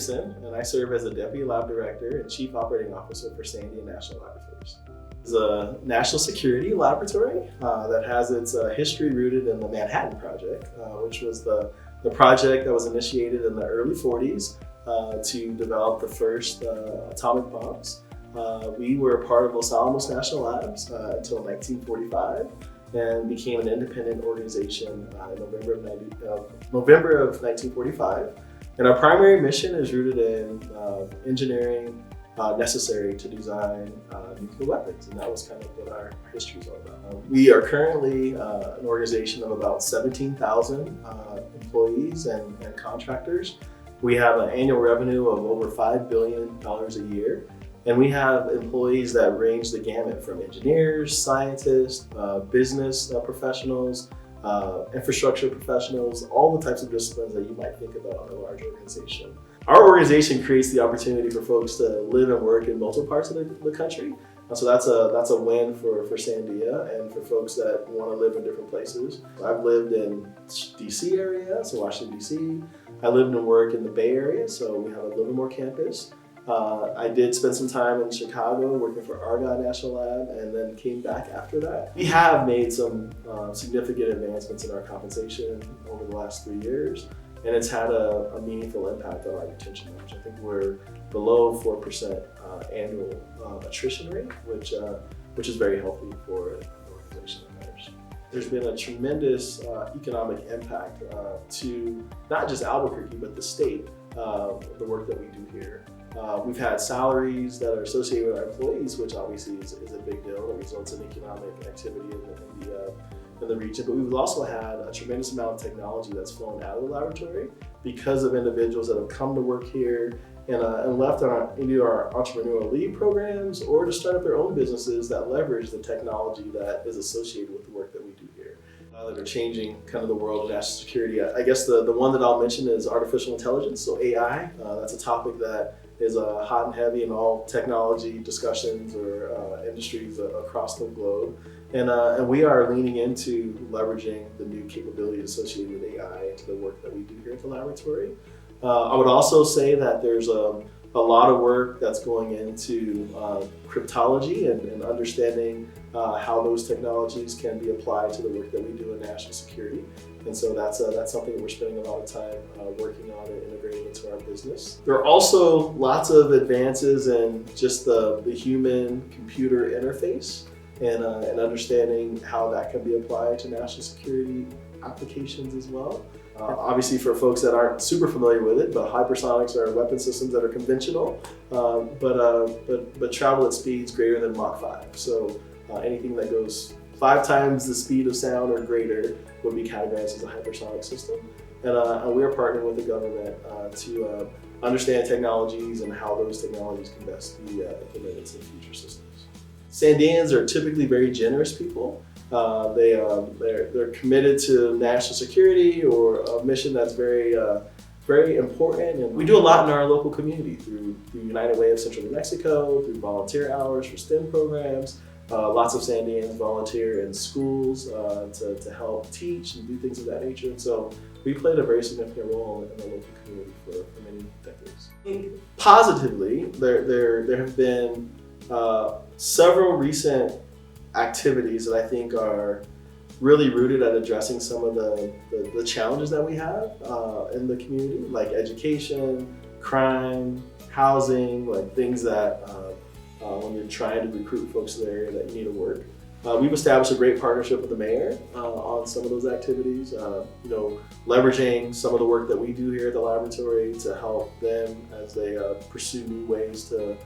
Gibson, and I serve as the Deputy Lab Director and Chief Operating Officer for Sandia National Laboratories. It's a national security laboratory that has its history rooted in the Manhattan Project, which was the project that was initiated in the early 40s to develop the first atomic bombs. We were part of Los Alamos National Labs until 1945 and became an independent organization in November of 1945. And our primary mission is rooted in engineering necessary to design nuclear weapons, and that was kind of what our history is all about. We are currently an organization of about 17,000 employees and contractors. We have an annual revenue of over $5 billion a year, and we have employees that range the gamut from engineers, scientists, business professionals, infrastructure professionals, all the types of disciplines that you might think about in a large organization. Our organization creates the opportunity for folks to live and work in multiple parts of the country. So that's a win for Sandia and for folks that want to live in different places. I've lived in DC area, so Washington DC. I lived and worked in the Bay Area, so we have a Livermore campus. I did spend some time in Chicago working for Argonne National Lab and then came back after that. We have made some significant advancements in our compensation over the last 3 years, and it's had a meaningful impact on our retention numbers. I think we're below 4% annual attrition rate, which is very healthy for an organization like ours. There's been a tremendous economic impact to not just Albuquerque, but the state, the work that we do here. We've had salaries that are associated with our employees, which obviously is a big deal. It results in economic activity in the region, but we've also had a tremendous amount of technology that's flown out of the laboratory because of individuals that have come to work here and left into our entrepreneurial lead programs or to start up their own businesses that leverage the technology that is associated with the work that we do here. That are changing kind of the world of national security. I guess the one that I'll mention is artificial intelligence, so AI. That's a topic that is hot and heavy in all technology discussions or industries across the globe. And we are leaning into leveraging the new capabilities associated with AI into the work that we do here at the laboratory. I would also say that there's a lot of work that's going into cryptology and understanding how those technologies can be applied to the work that we do in national security. And so that's something that we're spending a lot of time working on and integrating into our business. There are also lots of advances in just the human-computer interface and understanding how that can be applied to national security applications as well. Obviously, for folks that aren't super familiar with it, but hypersonics are weapon systems that are conventional, but travel at speeds greater than Mach 5. So anything that goes 5 times the speed of sound or greater would be categorized as a hypersonic system. And we are partnering with the government to understand technologies and how those technologies can best be implemented into future systems. Sandians are typically very generous people. They're committed to national security or a mission that's very important. And we do a lot in our local community through United Way of Central New Mexico, through volunteer hours for STEM programs. Lots of Sandians volunteer in schools to help teach and do things of that nature. And so we played a very significant role in the local community for many decades. Positively, there have been several recent activities that I think are really rooted at addressing some of the challenges that we have in the community, like education, crime, housing, like things that when you're trying to recruit folks to the area that you need to work. We've established a great partnership with the mayor on some of those activities, leveraging some of the work that we do here at the laboratory to help them as they pursue new ways to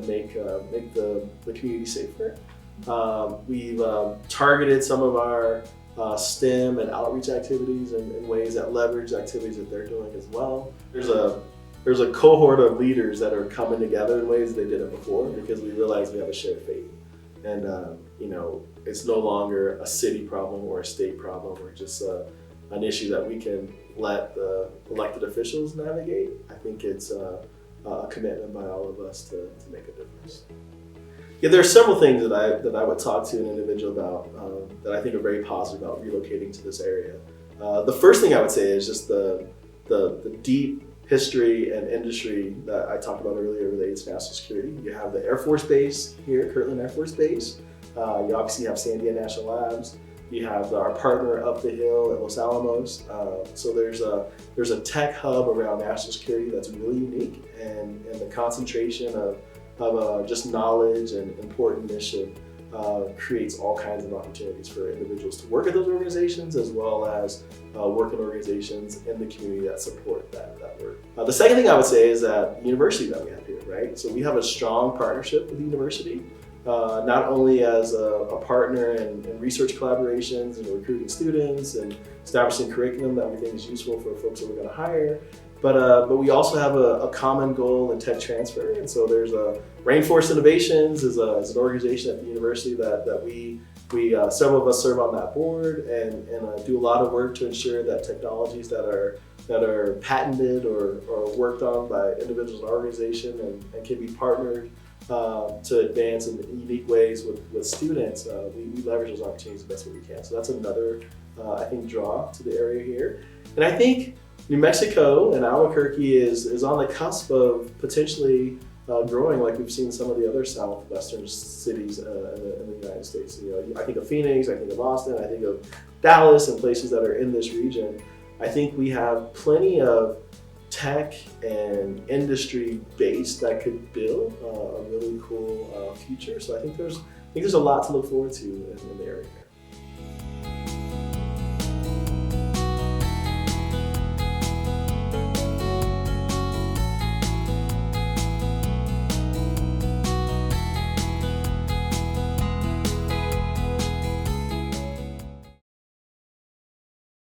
make the community safer. We've targeted some of our STEM and outreach activities in ways that leverage activities that they're doing as well. There's a cohort of leaders that are coming together in ways they didn't before because we realize we have a shared fate. And it's no longer a city problem or a state problem or just an issue that we can let the elected officials navigate. I think it's a commitment by all of us to make a difference. Yeah, there are several things that I would talk to an individual about that I think are very positive about relocating to this area. The first thing I would say is just the deep history and industry that I talked about earlier related to national security. You have the Air Force Base here, Kirtland Air Force Base. You obviously have Sandia National Labs. You have our partner up the hill at Los Alamos. So there's a tech hub around national security that's really unique, and the concentration of just knowledge and important mission creates all kinds of opportunities for individuals to work at those organizations, as well as work in organizations in the community that support that work. The second thing I would say is that the university that we have here, right? So we have a strong partnership with the university. Not only as a partner in research collaborations and recruiting students and establishing curriculum that we think is useful for folks that we're going to hire, but we also have a common goal in tech transfer. And so there's Rainforest Innovations is an organization at the university that we several of us serve on that board and do a lot of work to ensure that technologies that are patented or worked on by individuals and organizations and can be partnered to advance in unique ways with students, we leverage those opportunities the best way we can. So that's another, I think, draw to the area here. And I think New Mexico and Albuquerque is on the cusp of potentially growing like we've seen some of the other southwestern cities in the United States. You know, I think of Phoenix, I think of Austin, I think of Dallas and places that are in this region. I think we have plenty of tech and industry base that could build a really cool future. So I think there's a lot to look forward to in the area.